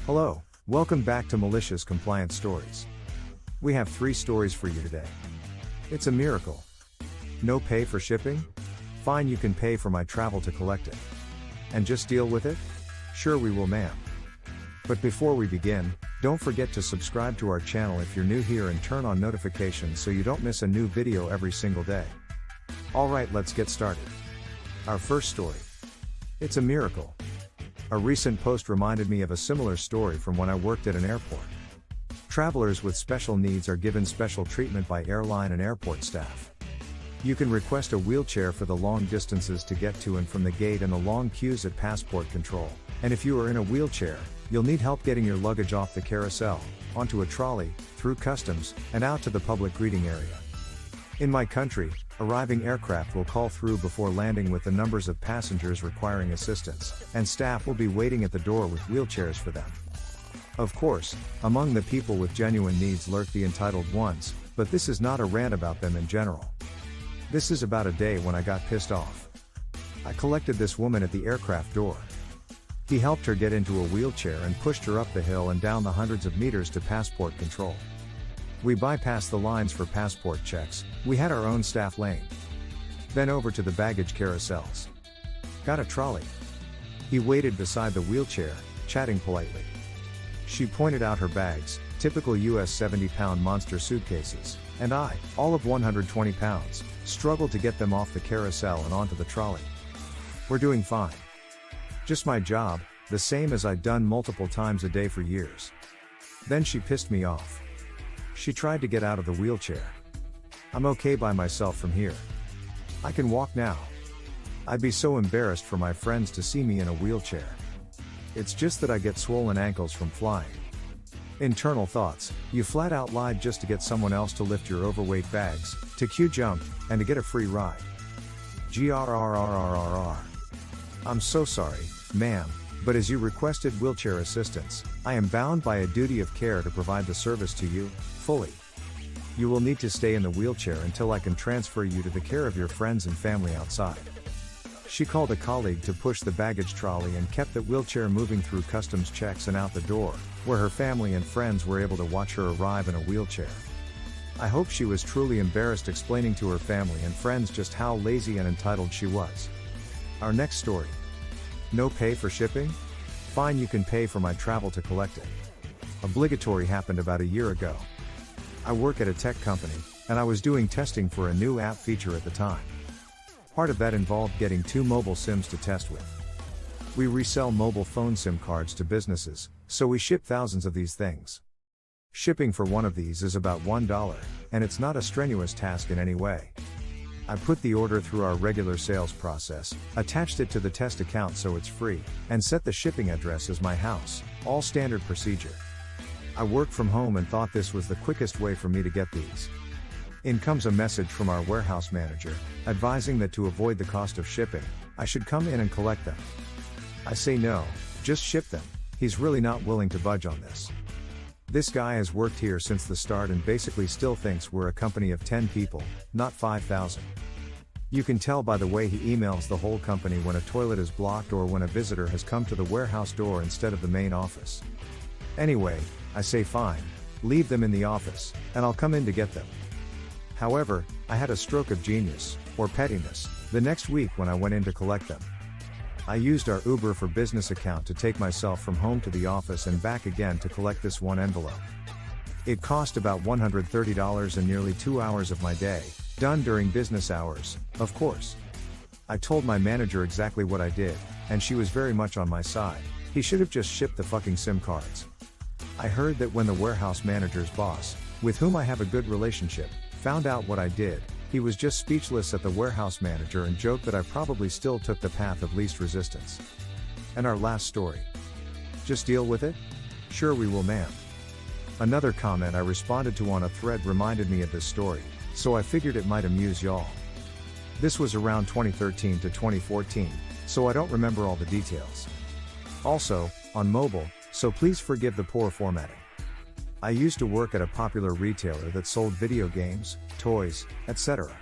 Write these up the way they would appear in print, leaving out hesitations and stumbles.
Hello, welcome back to Malicious Compliance Stories. We have 3 stories for you today. It's a miracle. No pay for shipping? Fine, you can pay for my travel to collect it. And just deal with it? Sure we will, ma'am. But before we begin, don't forget to subscribe to our channel if you're new here and turn on notifications so you don't miss a new video every single day. Alright, let's get started. Our first story. It's a miracle. A recent post reminded me of a similar story from when I worked at an airport. Travelers with special needs are given special treatment by airline and airport staff. You can request a wheelchair for the long distances to get to and from the gate and the long queues at passport control. And if you are in a wheelchair, you'll need help getting your luggage off the carousel, onto a trolley, through customs, and out to the public greeting area. In my country, arriving aircraft will call through before landing with the numbers of passengers requiring assistance, and staff will be waiting at the door with wheelchairs for them. Of course, among the people with genuine needs lurk the entitled ones, but this is not a rant about them in general. This is about a day when I got pissed off. I collected this woman at the aircraft door. He helped her get into a wheelchair and pushed her up the hill and down the hundreds of meters to passport control. We bypassed the lines for passport checks, we had our own staff lane. Then over to the baggage carousels. Got a trolley. He waited beside the wheelchair, chatting politely. She pointed out her bags, typical US 70-pound monster suitcases, and I, all of 120 pounds, struggled to get them off the carousel and onto the trolley. We're doing fine. Just my job, the same as I'd done multiple times a day for years. Then she pissed me off. She tried to get out of the wheelchair. I'm okay by myself from here. I can walk now. I'd be so embarrassed for my friends to see me in a wheelchair. It's just that I get swollen ankles from flying. Internal thoughts, you flat out lied just to get someone else to lift your overweight bags, to queue jump, and to get a free ride. GRRRRRR. I'm so sorry, ma'am, but as you requested wheelchair assistance, I am bound by a duty of care to provide the service to you, fully. You will need to stay in the wheelchair until I can transfer you to the care of your friends and family outside. She called a colleague to push the baggage trolley and kept the wheelchair moving through customs checks and out the door, where her family and friends were able to watch her arrive in a wheelchair. I hope she was truly embarrassed explaining to her family and friends just how lazy and entitled she was. Our next story. No pay for shipping? Fine, you can pay for my travel to collect it. Obligatory happened about a year ago. I work at a tech company, and I was doing testing for a new app feature at the time. Part of that involved getting 2 mobile SIMs to test with. We resell mobile phone SIM cards to businesses, so we ship thousands of these things. Shipping for one of these is about $1, and it's not a strenuous task in any way. I put the order through our regular sales process, attached it to the test account so it's free, and set the shipping address as my house, all standard procedure. I work from home and thought this was the quickest way for me to get these. In comes a message from our warehouse manager, advising that to avoid the cost of shipping, I should come in and collect them. I say no, just ship them. He's really not willing to budge on this. This guy has worked here since the start and basically still thinks we're a company of 10 people, not 5,000. You can tell by the way he emails the whole company when a toilet is blocked or when a visitor has come to the warehouse door instead of the main office. Anyway, I say fine, leave them in the office, and I'll come in to get them. However, I had a stroke of genius, or pettiness, the next week when I went in to collect them. I used our Uber for Business account to take myself from home to the office and back again to collect this one envelope. It cost about $130 and nearly 2 hours of my day, done during business hours, of course. I told my manager exactly what I did, and she was very much on my side. He should have just shipped the fucking SIM cards. I heard that when the warehouse manager's boss, with whom I have a good relationship, found out what I did, he was just speechless at the warehouse manager and joked that I probably still took the path of least resistance. And our last story. Just deal with it? Sure we will, ma'am. Another comment I responded to on a thread reminded me of this story, so I figured it might amuse y'all. This was around 2013 to 2014, so I don't remember all the details. Also, on mobile, so please forgive the poor formatting. I used to work at a popular retailer that sold video games, toys, etc.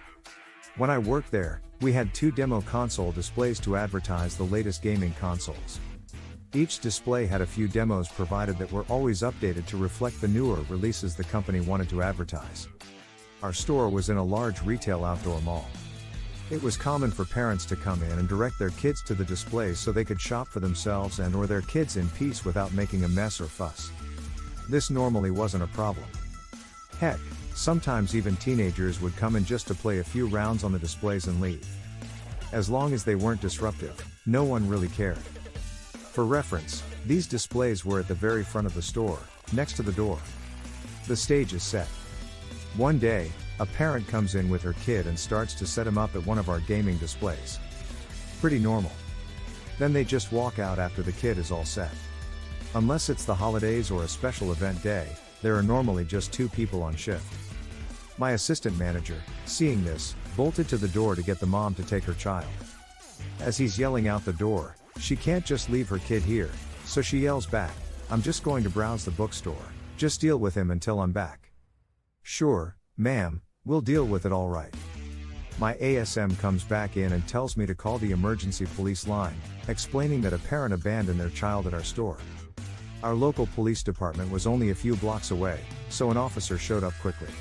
When I worked there, we had 2 demo console displays to advertise the latest gaming consoles. Each display had a few demos provided that were always updated to reflect the newer releases the company wanted to advertise. Our store was in a large retail outdoor mall. It was common for parents to come in and direct their kids to the displays so they could shop for themselves and or their kids in peace without making a mess or fuss. This normally wasn't a problem. Heck, sometimes even teenagers would come in just to play a few rounds on the displays and leave. As long as they weren't disruptive, no one really cared. For reference, these displays were at the very front of the store, next to the door. The stage is set. One day, a parent comes in with her kid and starts to set him up at one of our gaming displays. Pretty normal. Then they just walk out after the kid is all set. Unless it's the holidays or a special event day, there are normally just 2 people on shift. My assistant manager, seeing this, bolted to the door to get the mom to take her child. As he's yelling out the door, she can't just leave her kid here, so she yells back, "I'm just going to browse the bookstore, just deal with him until I'm back." "Sure, ma'am, we'll deal with it all right." My ASM comes back in and tells me to call the emergency police line, explaining that a parent abandoned their child at our store. Our local police department was only a few blocks away, so an officer showed up quickly.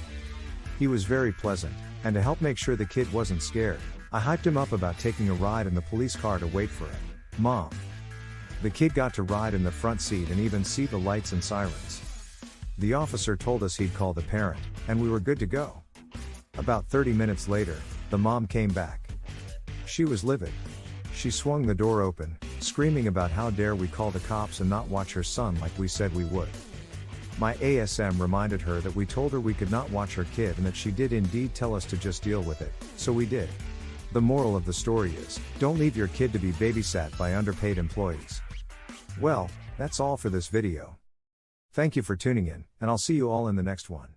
He was very pleasant, and to help make sure the kid wasn't scared, I hyped him up about taking a ride in the police car to wait for him. Mom. The kid got to ride in the front seat and even see the lights and sirens. The officer told us he'd call the parent, and we were good to go. About 30 minutes later, the mom came back. She was livid. She swung the door open, screaming about how dare we call the cops and not watch her son like we said we would. My ASM reminded her that we told her we could not watch her kid and that she did indeed tell us to just deal with it, so we did. The moral of the story is, don't leave your kid to be babysat by underpaid employees. Well, that's all for this video. Thank you for tuning in, and I'll see you all in the next one.